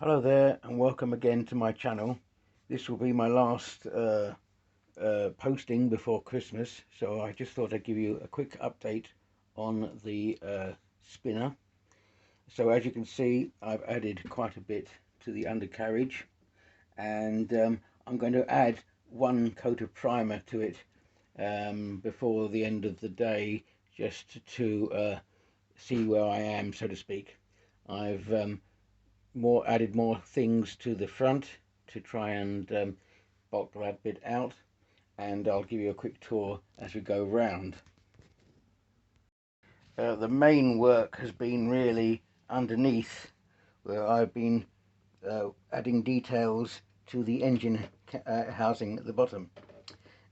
Hello there and welcome again to my channel. This will be my last posting before Christmas, so I just thought I'd give you a quick update on the spinner. So as you can see, I've added quite a bit to the undercarriage, and I'm going to add one coat of primer to it before the end of the day, just to see where I am, so to speak. I've added more things to the front to try and bulk that bit out, and I'll give you a quick tour as we go round. The main work has been really underneath, where I've been adding details to the engine housing at the bottom.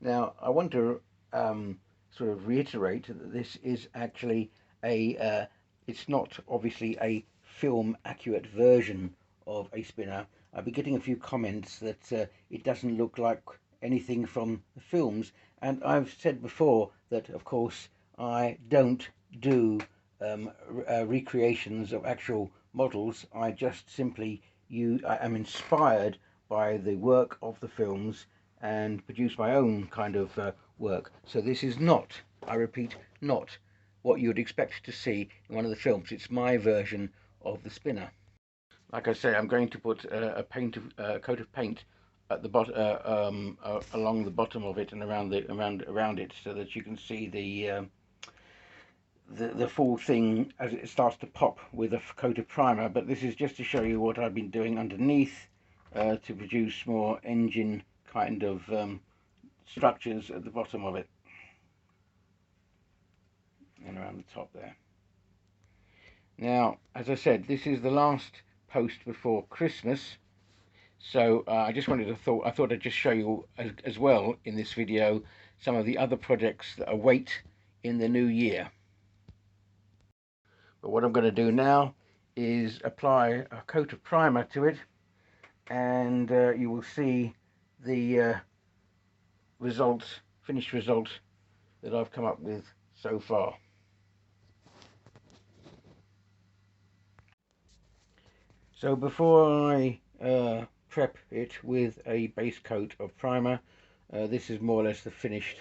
Now I want to sort of reiterate that this is actually it's not obviously a film accurate version of a spinner. I've been getting a few comments that it doesn't look like anything from the films, and I've said before that of course I don't do recreations of actual models. I just simply I am inspired by the work of the films and produce my own kind of work. So this is not, I repeat, not what you would expect to see in one of the films. It's my version of the spinner. Like I say, I'm going to put a coat of paint at the bottom, along the bottom of it and around it, so that you can see the full thing as it starts to pop with a coat of primer. But this is just to show you what I've been doing underneath to produce more engine kind of structures at the bottom of it and around the top there. Now, as I said, this is the last post before Christmas, so I thought I'd just show you as well in this video some of the other projects that await in the new year. But what I'm going to do now is apply a coat of primer to it, and you will see the finished result that I've come up with so far. So before I prep it with a base coat of primer, this is more or less the finished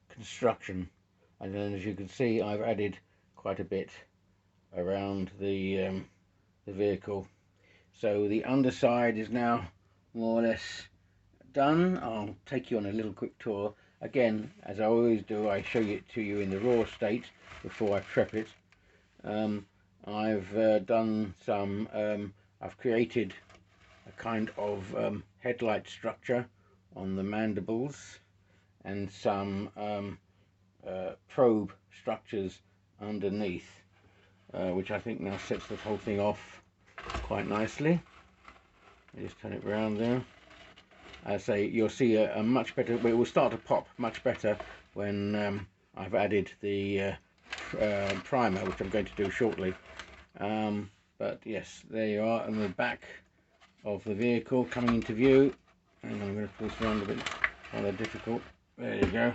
construction, and then as you can see I've added quite a bit around the vehicle. So the underside is now more or less done. I'll take you on a little quick tour. Again, as I always do, I show it to you in the raw state before I prep it. I've done some, I've created a kind of headlight structure on the mandibles and some probe structures underneath, which I think now sets the whole thing off quite nicely. I just turn it around there. As I say, you'll see a much better, it will start to pop much better when I've added the primer, which I'm going to do shortly. But yes, there you are, and the back of the vehicle coming into view. And I'm going to pull this around a bit, rather difficult. There you go.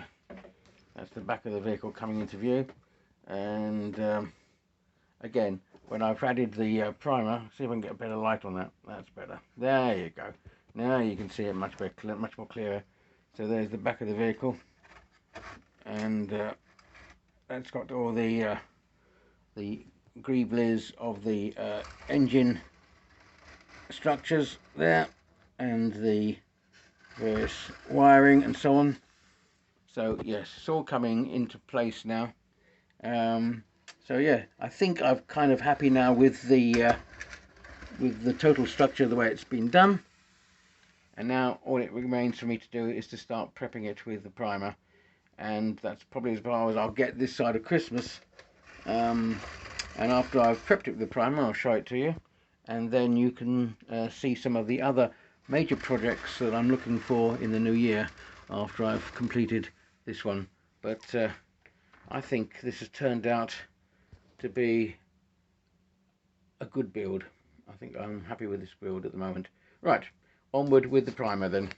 That's the back of the vehicle coming into view. And again, when I've added the primer, see if I can get a better light on that. That's better. There you go. Now you can see it much better, much more clearer. So there's the back of the vehicle, and that's got all the greeblies of the engine structures there, and the various wiring and so on. So yes, it's all coming into place now. So yeah, I think I'm kind of happy now with the total structure, the way it's been done. And now all it remains for me to do is to start prepping it with the primer, and that's probably as far as I'll get this side of Christmas. And after I've prepped it with the primer, I'll show it to you, and then you can see some of the other major projects that I'm looking for in the new year after I've completed this one. But I think this has turned out to be a good build. I think I'm happy with this build at the moment. Right, onward with the primer then.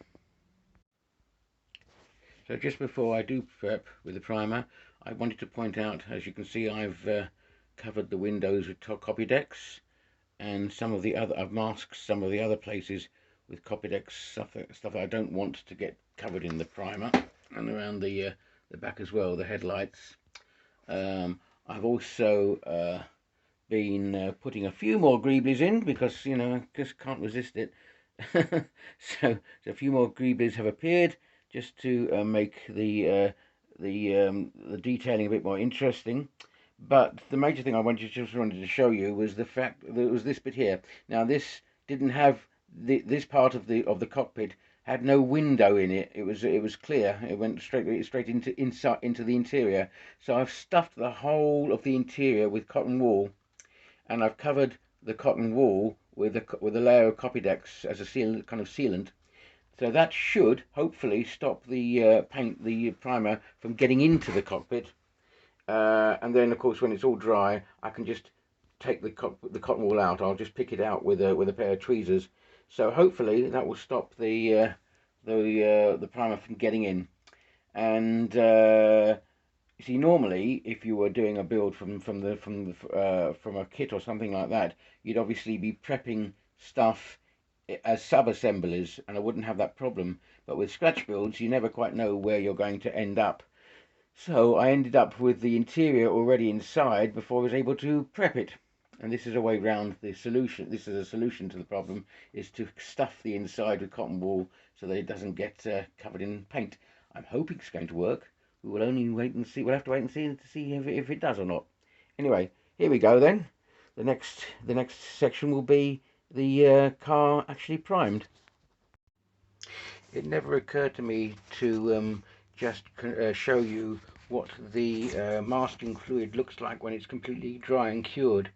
So just before I do prep with the primer, I wanted to point out, as you can see, I've covered the windows with top copy decks, and some of the other, I've masked some of the other places with Copydex stuff that I don't want to get covered in the primer, and around the back as well, the headlights. I've also been putting a few more greeblies in because, you know, I just can't resist it. So a few more greeblies have appeared just to make the detailing a bit more interesting. But the major thing I wanted to show you was the fact that it was this bit here. Now this didn't have this part of the cockpit had no window in it. It was clear. It went straight into the interior. So I've stuffed the whole of the interior with cotton wool, and I've covered the cotton wool with a layer of Copydex as a kind of sealant. So that should hopefully stop the the primer from getting into the cockpit. And then, of course, when it's all dry, I can just take the cotton wool out. I'll just pick it out with a pair of tweezers. So hopefully that will stop the primer from getting in. And see, normally, if you were doing a build from a kit or something like that, you'd obviously be prepping stuff as sub-assemblies, and I wouldn't have that problem. But with scratch builds, you never quite know where you're going to end up. So I ended up with the interior already inside before I was able to prep it. And this is a way round the solution. This is a solution to the problem, is to stuff the inside with cotton wool so that it doesn't get covered in paint. I'm hoping it's going to work. We will only wait and see. We'll have to wait and see if it does or not. Anyway, here we go then. The next section will be the car actually primed. It never occurred to me to just show you what the masking fluid looks like when it's completely dry and cured.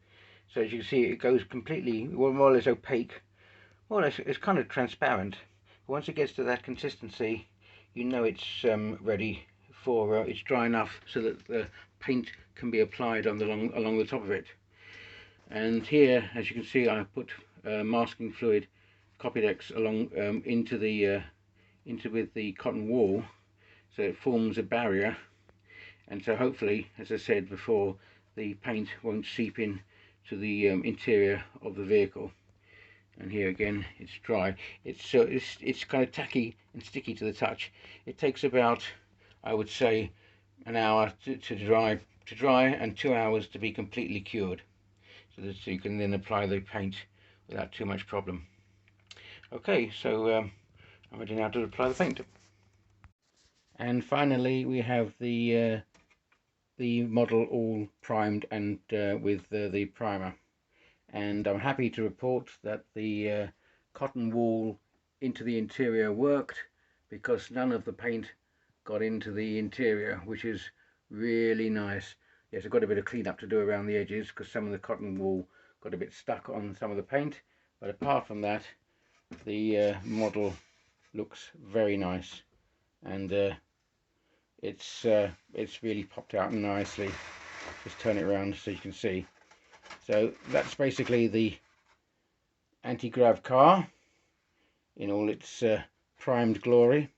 So as you can see, it goes completely, well, more or less opaque. More or less, it's kind of transparent. Once it gets to that consistency, you know it's ready for, it's dry enough so that the paint can be applied along the top of it. And here, as you can see, I put masking fluid, Copydex, along into with the cotton wool, so it forms a barrier, and so hopefully, as I said before, the paint won't seep in to the interior of the vehicle. And here again, it's dry. It's kind of tacky and sticky to the touch. It takes about, I would say, an hour to dry, and 2 hours to be completely cured, so that you can then apply the paint without too much problem. Okay, so I'm ready now to apply the paint. And finally, we have the model all primed and with the primer. And I'm happy to report that the cotton wool into the interior worked, because none of the paint got into the interior, which is really nice. Yes, I've got a bit of cleanup to do around the edges because some of the cotton wool got a bit stuck on some of the paint, but apart from that, the model looks very nice, and it's really popped out nicely. Just turn it around so you can see. So that's basically the anti-grav car in all its primed glory,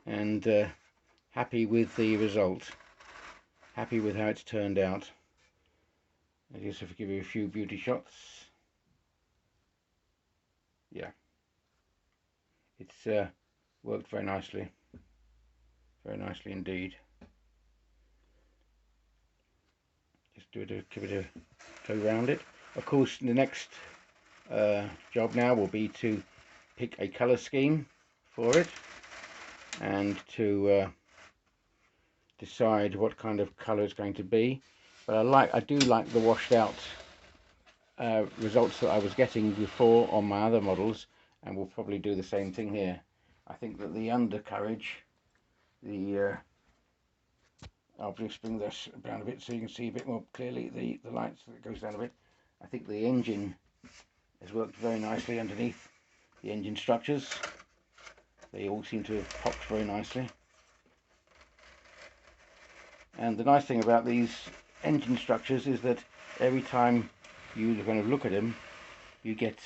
and happy with the result, happy with how it's turned out. I just have to give you a few beauty shots. Yeah, it's worked very nicely indeed. Just give it a go round it. Of course, the next job now will be to pick a colour scheme for it, and to decide what kind of colour it's going to be. But I do like the washed out results that I was getting before on my other models, and we'll probably do the same thing here. I think that the undercarriage, I'll just bring this down a bit so you can see a bit more clearly the lights that goes down a bit. I think the engine has worked very nicely underneath the engine structures. They all seem to have popped very nicely. And the nice thing about these engine structures is that every time you kind of look at them, you get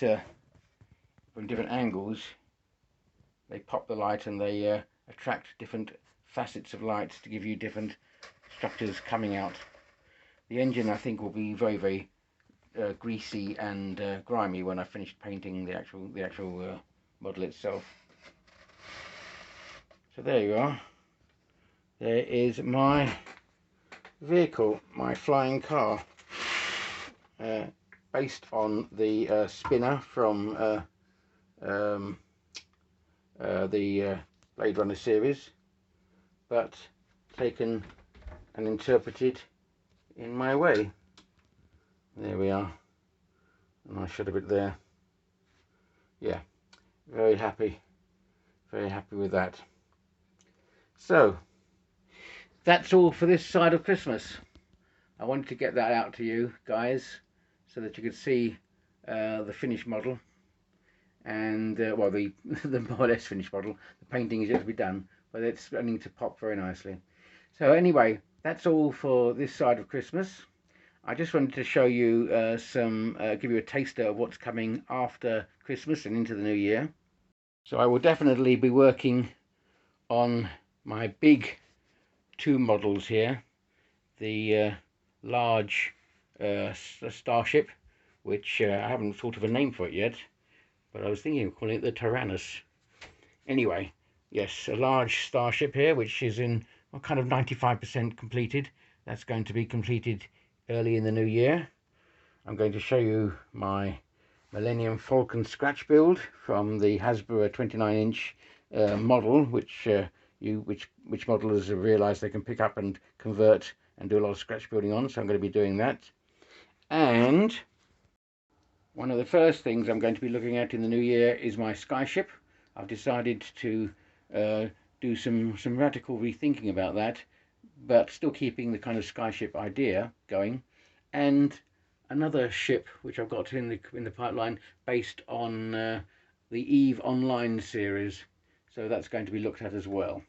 from different angles, they pop the light, and they attract different facets of light to give you different structures coming out. The engine, I think, will be very, very greasy and grimy when I finished painting the actual model itself. So there you are. There is my vehicle, my flying car, based on the spinner from the Blade Runner series, but taken and interpreted in my way. There we are. A nice shot of it there. Yeah, very happy with that. So that's all for this side of Christmas. I wanted to get that out to you guys so that you could see the finished model, and well, the more or less finished model. The painting is yet to be done, but it's starting to pop very nicely. So anyway, that's all for this side of Christmas. I just wanted to show you give you a taster of what's coming after Christmas and into the new year. So I will definitely be working on my big two models here, the large starship, which I haven't thought of a name for it yet, but I was thinking of calling it the Tyrannus. Anyway, yes, a large starship here, which is in kind of 95% completed. That's going to be completed early in the new year. I'm going to show you my Millennium Falcon scratch build from the Hasbro 29-inch model, which modelers have realised they can pick up and convert and do a lot of scratch building on. So I'm going to be doing that. And one of the first things I'm going to be looking at in the new year is my skyship. I've decided to do some radical rethinking about that, but still keeping the kind of skyship idea going. And another ship which I've got in the pipeline based on the EVE Online series, so that's going to be looked at as well.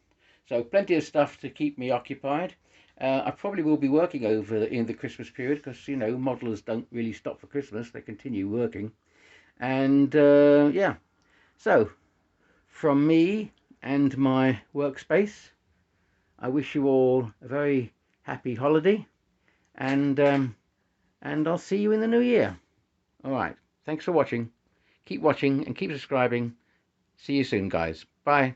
So plenty of stuff to keep me occupied. I probably will be working over in the Christmas period, because you know, modelers don't really stop for Christmas, they continue working. And yeah, so from me and my workspace, I wish you all a very happy holiday, and I'll see you in the new year. All right, thanks for watching. Keep watching and keep subscribing. See you soon, guys. Bye.